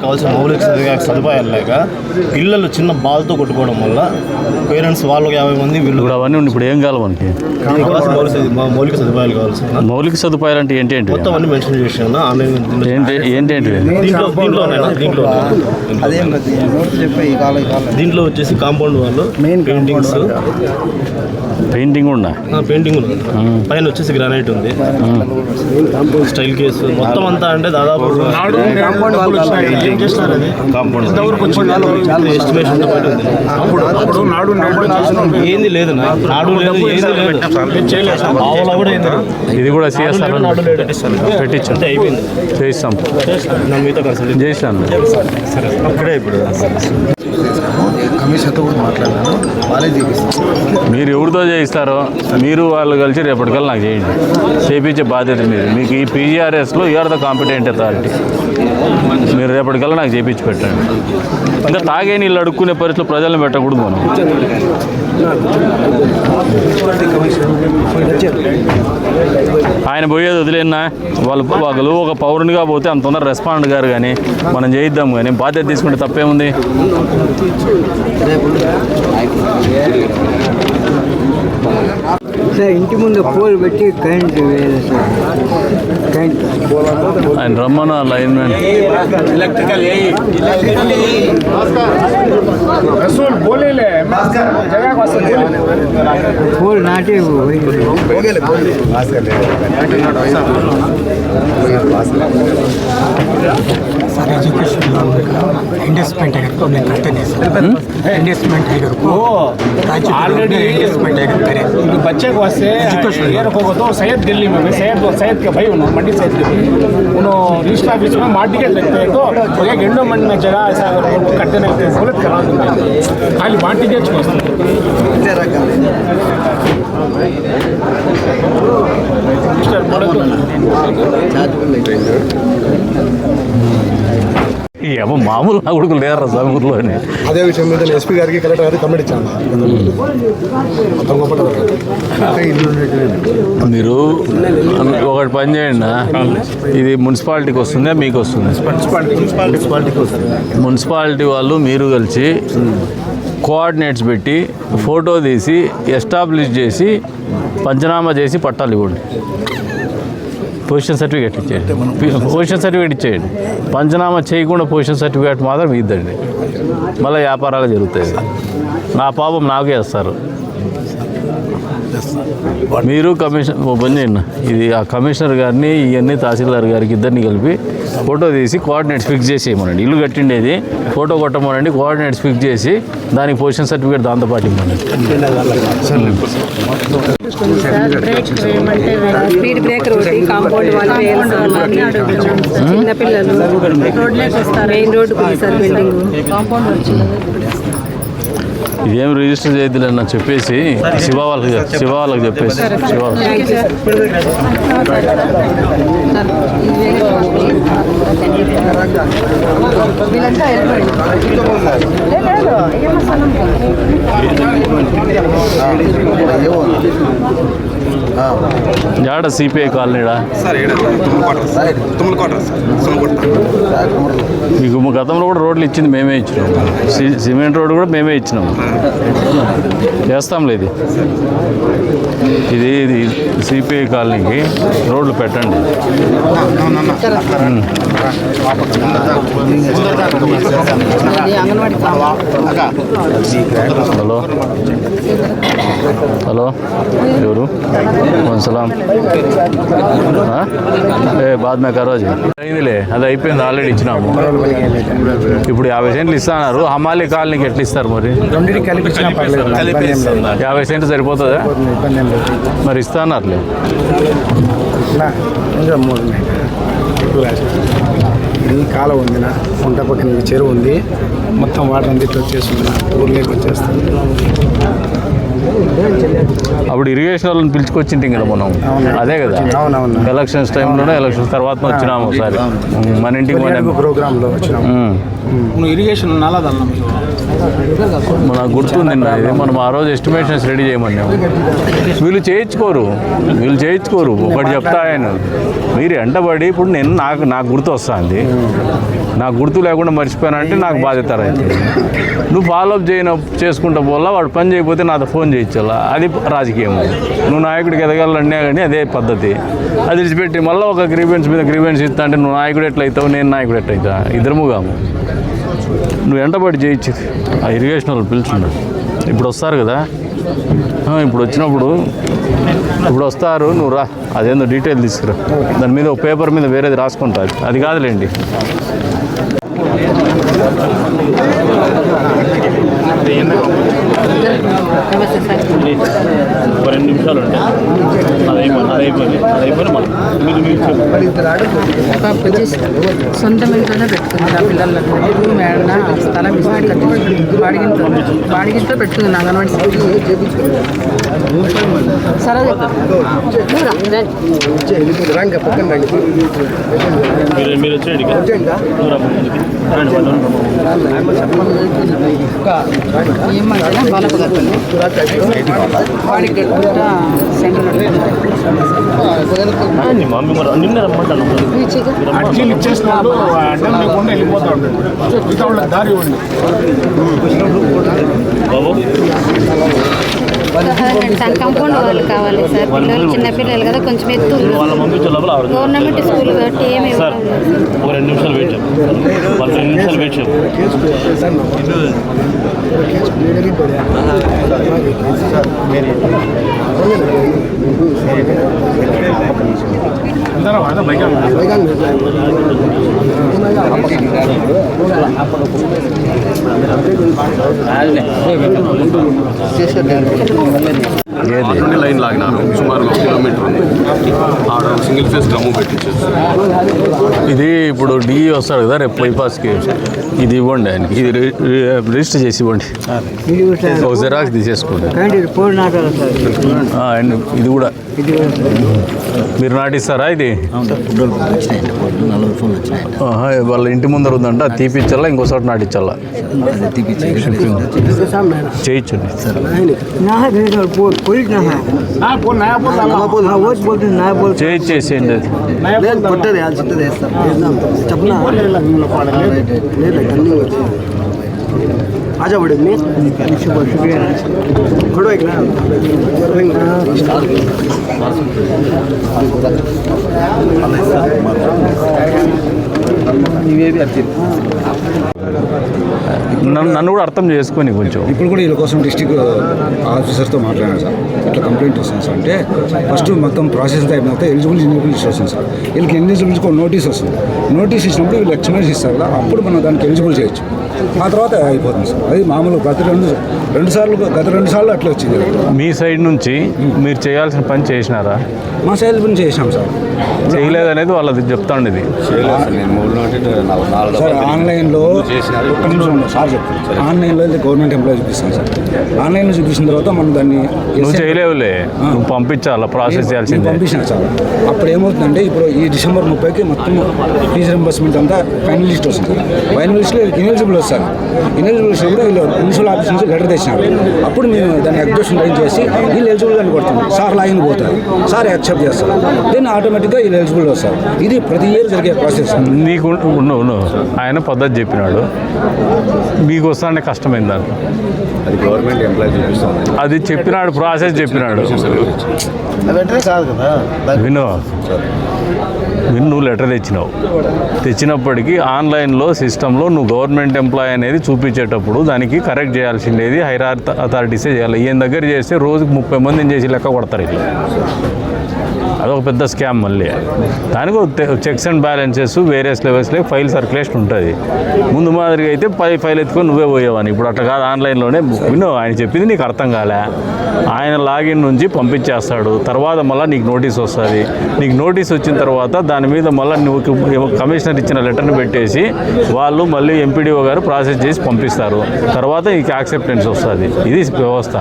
కావాల్సిన మౌలిక సదుపాయాలు లేక పిల్లలు చిన్న బాల్తో కొట్టుకోవడం వల్ల పేరెంట్స్ వాళ్ళకి 50 మంది వీళ్ళు అవన్నీ ఇప్పుడు ఏం కావాలి మనకి? మౌలిక సదుపాయాలు కావాల్సి. మౌలిక సదుపాయాలు అంటే ఏంటి? మొత్తం అన్ని మెన్షన్ చేసాను. ఏంటి దీంట్లో వచ్చేసి కాంపౌండ్ వాళ్ళు పెయింటింగ్ ఉన్నా పెయింటింగ్ ఉంది. పైన వచ్చేసి గ్రానైట్ ఉంది. స్టైల్ కేసు మొత్తం అంతా అంటే దాదాపు ఎస్టిమేషన్ ఏంది లేదు నాడు లేదు ఏది లేదు. ఇది కూడా సిఎస్ఆర్ పెట్టించండి, అయిపోయింది. చేయిస్తాం. మీతో కన్సల్ట్ చేస్తాను. ఇక్కడే ఇప్పుడు కమిషన్తో కూడా మాట్లాడినాను. వాళ్ళే చేపిస్తారు. మీరు ఎవరితో చేయిస్తారో మీరు వాళ్ళు కలిసి రేపటికల్లా నాకు చేయండి. చేయించే బాధ్యత మీకు ఈ పీజీఆర్ఎస్లో యూఆర్ ద కాంపిటెంట్ అథారిటీ. మీరు రేపటికల్లా నాకు చేయించి పెట్టండి. ఇంకా తాగే నీళ్ళు అడుక్కునే పరిస్థితులు ప్రజలను పెట్టకూడదు మనం. ఆయన పోయేది వదిలేనా వాళ్ళు ఒక పౌరునిగా పోతే అంత తొందర రెస్పాండ్ గారు కానీ మనం చేయిద్దాం. కానీ బాధ్యత తీసుకుంటే తప్పేముంది? సార్ ఇంటి ముందు పోల్ పెట్టి కరెంట్ ఆయన రమ్మన్న లైన్మెన్ పోల్ నాటే सर एजुकेशन लोन का इन्वेस्टमेंट अगर को मैं करते नहीं सर इन्वेस्टमेंट अगर को ऑलरेडी इन्वेस्टमेंट अगर करें बच्चे को वास्ते ये रखोगे तो सैयद दिल्ली में सैयद के भाई उन्होंने मंडी सैयद उन्होंने रजिस्टर ऑफिस में मार्टिकेट लगते हैं तो एक एंडोमेंट में जगह ऐसा अगर करते नहीं लगते सहूलत करा देंगे खाली मार्टिकेट ఏమో మామూలు నా కొడుకు లేరు సార్ ఊర్లోనే. అదే విషయం మీద ఎస్పీ గారికి కలెక్టర్ గారికి కమెంట్ ఇచ్చాను. మీరు ఒకటి పని చేయండి, ఇది మున్సిపాలిటీకి వస్తుందా మీకు వస్తుంది? మున్సిపాలిటీ వాళ్ళు మీరు కలిసి కోఆర్డినేట్స్ పెట్టి ఫోటో తీసి ఎస్టాబ్లిష్ చేసి పంచనామా చేసి పట్టాలు ఇవ్వండి. పొజిషన్ సర్టిఫికేట్ ఇచ్చేయండి. పొజిషన్ సర్టిఫికేట్ ఇచ్చేయండి. పంచనామా చేయకుండా పొజిషన్ సర్టిఫికేట్ మాత్రం ఇద్దండి. మళ్ళీ వ్యాపారాలు జరుగుతాయి. నా పాపం నాకే వేస్తారు. మీరు కమిషన్ పని చేయండి. ఇది ఆ కమిషనర్ గారిని ఇవన్నీ తహసీల్దార్ గారికి ఇద్దరిని కలిపి ఫోటో తీసి కోఆర్డినేట్స్ ఫిక్స్ చేసి ఇవ్వమండి. ఇల్లు కట్టిండేది ఫోటో కొట్టమనండి, కోఆర్డినేట్స్ ఫిక్స్ చేసి దానికి పొజిషన్ సర్టిఫికేట్ దాంతోపాటు ఇవ్వండి. స్పీడ్ బ్రేకర్ ఒకటి కాంపౌండ్ వాళ్ళు చిన్నపిల్లలు మెయిన్ రోడ్డుకు సార్ బిల్డింగ్ కాంపౌండ్ వచ్చింది. ఇదేం రిజిస్టర్ చేయద్దులేన్న చెప్పేసి శివ వాళ్ళకి చెప్పేసి జాడ సిపిఐ కాలనీడా మీకు గతంలో కూడా రోడ్లు ఇచ్చింది మేమే ఇచ్చినాం. సిమెంట్ రోడ్డు కూడా మేమే ఇచ్చినాం. చేస్తాంలే. ఇది సిపిఐ కాలనీకి రోడ్లు పెట్టండి. హలో హలో ఎవరు? సలాం. బాద్ మే కరోజు అయిందిలే, అది అయిపోయింది, ఆల్రెడీ ఇచ్చినాము. ఇప్పుడు 50 సెంట్లు ఇస్తున్నారు. హమాలి కాలనీకి ఎట్లా ఇస్తారు మరి? 50 సెంట్లు సరిపోతుందా? మరి ఇస్తానర్లే. ఇది కాలం ఉంది, వంట పక్కన చెరువు ఉంది, మొత్తం వాటర్ అంతా ఇట్లా వచ్చేస్తుంది, ఊర్లోకి వచ్చేస్తుంది. అప్పుడు ఇరిగేషన్ వాళ్ళని పిలుచుకొచ్చింటాం కదా మనం. అదే కదా ఎలక్షన్స్ టైంలోనే, ఎలక్షన్స్ తర్వాత వచ్చినాము ఒకసారి మన ఇంటికి ప్రోగ్రాంలో వచ్చినాము. ఇరిగేషన్ మనకు గుర్తుంది. ఇది మనం ఆ రోజు ఎస్టిమేషన్స్ రెడీ చేయమన్నాము. వీళ్ళు చేయించుకోరు. ఒకటి చెప్తా ఆయన, మీరు ఎంటబడి ఇప్పుడు నాకు గుర్తు వస్తుంది. నాకు గుర్తు లేకుండా మర్చిపోయాను అంటే నాకు బాధ్యత అవుతుంది. నువ్వు ఫాలోఅప్ చేసుకుంటా వల్ల వాడు పని చేయకపోతే నాతో ఫోన్ చేయించాలా, అది రాజకీయం. నువ్వు నాయకుడికి ఎదగాలన్నా కానీ అదే పద్ధతి. అది విడిచిపెట్టి మళ్ళీ ఒక గ్రీవెన్స్ మీద గ్రీవెన్స్ ఇస్తా అంటే నువ్వు నాయకుడు ఎట్లయితావు, నేను నాయకుడు ఎట్లయితా, ఇద్దరముగాము. నువ్వు వెంటబడి చేయించి ఆ ఇరిగేషన్ వాళ్ళు పిలుచున్నాడు. ఇప్పుడు వస్తారు కదా, ఇప్పుడు వచ్చినప్పుడు ఇప్పుడు వస్తారు, నువ్వు రా, అదేందో డీటెయిల్ తీసుకురా, దాని మీద ఒక పేపర్ మీద వేరేది రాసుకుంటా. అది కాదులేండి. ఒక 2 నిమిషాలు ఉంటే అది సొంతం ఇంట్లోనే పెట్టుకుంది ఆ పిల్లలకు మేడ స్థలం ఇస్తే బాడిగింట్లో పెట్టుకుంది అంగన్వాడీ సరే మీరు వచ్చేయండి. ఏమంటే బాలప వాడికి నిన్న రమ్మంటాను. అర్జీలు ఇచ్చేసినప్పుడు అడ్డం లేకుండా వెళ్ళిపోతూ ఉంటుంది. మిగతా వాళ్ళకి దారి ఇవ్వండి. బాబు కంపౌండ్ వాళ్ళు కావాలి సార్. పిల్లలు చిన్నపిల్లలు కదా, కొంచెం ఎత్తు వాళ్ళ పంపించే లోపల గవర్నమెంట్ స్కూల్ కాబట్టి ఏమి సార్ ఒక 2 నిమిషాలు వెయిట్ చేయండి. వాళ్ళు 2 నిమిషాలు వెయిట్ చేయండి. లైన్ లాగినారు. సుమారు 1 కిలోమీటర్ ఉంది. ఆడ సింగిల్ ఫేస్ డ్రమ్ము పెట్టించేస్తారు. ఇది ఇప్పుడు డిఈ వస్తాడు కదా రేపు బైపాస్కి, ఇది ఇవ్వండి ఆయనకి, ఇది రిజిస్టర్ చేసి ఇవ్వండి. ఒక జిరాక్స్ తీసేసుకోండి. అండ్ ఇది కూడా మీరు నాటిస్తారా? ఇది వాళ్ళ ఇంటి ముందర ఉందంట, అది తీపిచ్చాలా, ఇంకోసారి నాటించాలా? చేయించండి. చేయించేసేయండి. आजा बड़े में शुक्रिया खड़ो एक ना నన్ను కూడా అర్థం చేసుకొని కొంచెం. ఇప్పుడు కూడా వీళ్ళ కోసం డిస్ట్రిక్ట్ ఆఫీసర్తో మాట్లాడాను సార్. ఇట్లా కంప్లైంట్ వస్తుంది సార్ అంటే ఫస్ట్ మొత్తం ప్రాసెస్ అయిన తర్వాత ఎలిజిబుల్ ఇన్ఎలిజిబుల్ లిస్ట్ వస్తుంది సార్. వీళ్ళకి ఎలిజిబుల్కి ఒక నోటీస్ వస్తుంది. నోటీస్ ఇచ్చినప్పుడు వీళ్ళు ఎక్స్ప్లెయిన్ ఇస్తారు కదా, అప్పుడు మనం దానికి ఎలిజిబుల్ చేయొచ్చు. ఆ తర్వాత అయిపోతుంది సార్. అది మామూలు గత రెండు సార్లు అట్లా వచ్చింది. మీ సైడ్ నుంచి మీరు చేయాల్సిన పని చేసినారా? మా సైడ్ పని చేసినాం సార్. చేయలేదనేది వాళ్ళది చెప్తాండి. ఇది సార్ ఆన్లైన్లో ఒక్క నిమిషం సార్ చెప్తాను. ఆన్లైన్లో గవర్నమెంట్ ఎంప్లాయీ చూపిస్తాను సార్. ఆన్లైన్లో చూపించిన తర్వాత మనం దాన్ని నువ్వు చేయలేవులే, నువ్వు పంపించాలా, ప్రాసెస్ చేయాల్సింది. పంపించాను సార్. అప్పుడు ఏమవుతుందంటే ఇప్పుడు ఈ డిసెంబర్ 30కి మొత్తం ఫీజు రింబర్స్మెంట్ అంతా ఫైనల్ లిస్ట్ వస్తుంది. ఫైనల్ లిస్ట్లో ఇనెలిజిబుల్ వస్తారు. ఇనెలిజిబుల్ వస్తే కూడా వీళ్ళు మున్సిపల్ ఆఫీస్ నుంచి లెటర్ తెచ్చినారు. అప్పుడు మేము దాన్ని అబ్జెక్షన్ రైజ్ చేసి వీళ్ళు ఎలిజిబుల్ అని కొడతాం. సార్ లాగిన్ పోతారు, సార్ యాక్సెప్ట్ చేస్తారు, దెన్ ఆటోమేటిక్గా వీళ్ళు ఎలిజిబుల్ వస్తారు. ఇది ప్రతి ఇయర్ జరిగే ప్రాసెస్. నీకు ఆయన పద్ధతి చెప్పినాడు, మీకు వస్తానే కష్టమైంది దాంట్లో. అది గవర్నమెంట్ ఎంప్లాయీ చూపిస్తుంది. అది చెప్పినాడు, ప్రాసెస్ చెప్పినాడు. విను, నువ్వు లెటర్ తెచ్చినప్పటికీ ఆన్లైన్లో సిస్టంలో నువ్వు గవర్నమెంట్ ఎంప్లాయీ అనేది చూపించేటప్పుడు దానికి కరెక్ట్ చేయాల్సిండేది హైర్ అథారిటీసే చేయాలి. ఈయన దగ్గర చేస్తే రోజుకు 30 మందిని చేసి లెక్క కొడతారు. ఇట్లా అదొక పెద్ద స్కామ్. మళ్ళీ దానికి చెక్స్ అండ్ బ్యాలెన్సెస్ వేరియస్ లెవెల్స్లో ఫైల్ సర్క్యులేషన్ ఉంటుంది. ముందు మాదిరిగా అయితే ఫైల్ ఎత్తుకొని నువ్వే పోయేవాని. ఇప్పుడు అట్లా కాదు, ఆన్లైన్లోనే విను. ఆయన చెప్పింది నీకు అర్థం కాలే, ఆయన లాగిన్ నుంచి పంపించేస్తాడు. తర్వాత మళ్ళీ నీకు నోటీస్ వస్తుంది. నీకు నోటీస్ వచ్చిన తర్వాత దాని మీద మళ్ళీ నువ్వు కమిషనర్ ఇచ్చిన లెటర్ని పెట్టేసి వాళ్ళు మళ్ళీ ఎంపీడీఓ గారు ప్రాసెస్ చేసి పంపిస్తారు. తర్వాత నీకు యాక్సెప్టెన్స్ వస్తుంది. ఇది వ్యవస్థ.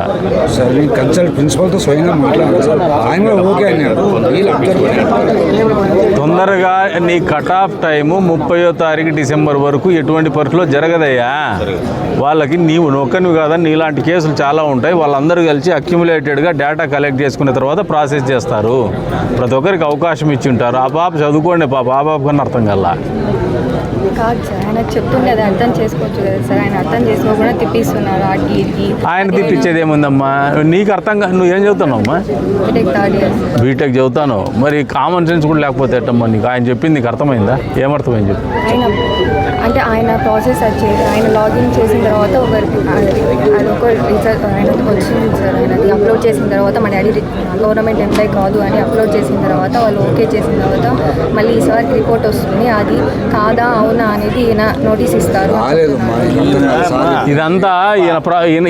సార్ నేను కన్సల్ట్ ప్రిన్సిపల్తో స్వయంగా మాట్లాడాను సార్. ఆయన ఓకే అన్నాడు. తొందరగా నీ కట్ ఆఫ్ టైము 30వ తారీఖు డిసెంబర్ వరకు ఎటువంటి పరిస్థితిలో జరగదయ్యా. వాళ్ళకి నీవు నొక్కనివి కాదని నీలాంటి కేసులు చాలా ఉంటాయి. వాళ్ళందరూ కలిసి అక్యుములేటెడ్గా డేటా కలెక్ట్ చేసుకున్న తర్వాత ప్రాసెస్ చేస్తారు. ప్రతి ఒక్కరికి అవకాశం ఇచ్చి ఉంటారు. ఆ పాప చదువుకోండి పాప, ఆ పాప కన్నా అర్థం కల్లా కాదు సార్, ఆయన చెప్తుండే అది అర్థం చేసుకోవచ్చు కదా సార్. ఆయన అర్థం చేసుకోకుండా తిప్పిస్తున్నారు ఆడికి ఇడికి. ఆయన తిప్పించేది ఏముందమ్మా? నీకు అర్థంగా నువ్వేం చదువుతున్నావు అమ్మా? BTech third year. బీటెక్ చదువుతాను, మరి కామన్ సెన్స్ కూడా లేకపోతే ఎట్టమ్మా? నీకు ఆయన చెప్పింది నీకు అర్థమైందా? ఏమర్థమైంది చెప్పు. ఆయన ప్రాసెస్ వచ్చేది, ఆయన లాగిన్ చేసిన తర్వాత ఒకరికి అది ఒక రిజల్ట్ ఆయన వచ్చింది సార్. ఆయనది అప్లోడ్ చేసిన తర్వాత మా డాడీ గవర్నమెంట్ ఎంప్లాయ్ కాదు అని అప్లోడ్ చేసిన తర్వాత వాళ్ళు ఓకే చేసిన తర్వాత మళ్ళీ ఈసారికి రిపోర్ట్ వస్తుంది. అది కాదా అవునా అనేది ఈయన నోటీస్ ఇస్తారు. ఇదంతా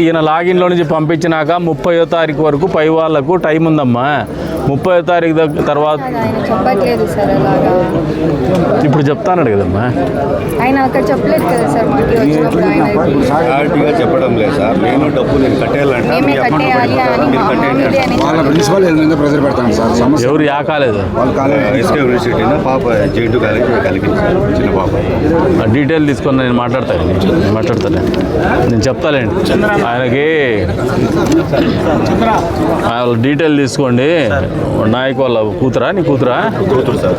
ఈయన లాగిన్లో నుంచి పంపించినాక 30వ తారీఖు వరకు పై వాళ్ళకు టైం ఉందమ్మా. 30వ తారీఖు తర్వాత ఆయన చెప్పట్లేదు సార్ అలాగా. ఇప్పుడు చెప్తాన్నాడు కదమ్మా. ఆయన అక్కడ చెప్పలేదు కదా సార్. మాకు వచ్చినప్పుడు ఆయన క్లారిటీగా చెప్పడం లేదు సార్. నేను డబ్బు నేను కట్టేయాలంటే మేమే కట్టేయాలి అని మా మామూలుగా అని వాళ్ళ ప్రిన్సిపల్ మీద ప్రెజర్ పెడతాను సార్. సమస్య ఎవరు యా కాలేదు. ఎస్కే యూనివర్సిటీలో పాప జేఎన్టీ కాలేజ్ కలిగింది చిన్న పాప. ఆ డీటెయిల్ తీసుకొని నేను మాట్లాడతాను. నేను చెప్తాలేండి ఆయనకి. వాళ్ళ డీటెయిల్ తీసుకోండి. నాయక్ వాళ్ళ కూతురా? నీ కూతురా? కూతురు సార్.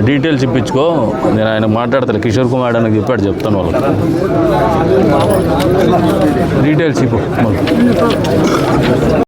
డీటెయిల్స్ ఇప్పించుకో. నేను ఆయన మాట్లాడతాను. కిషోర్ కుమార్ అని చెప్పాడు, చెప్తాను వాళ్ళకి. డీటెయిల్స్ ఇప్పు.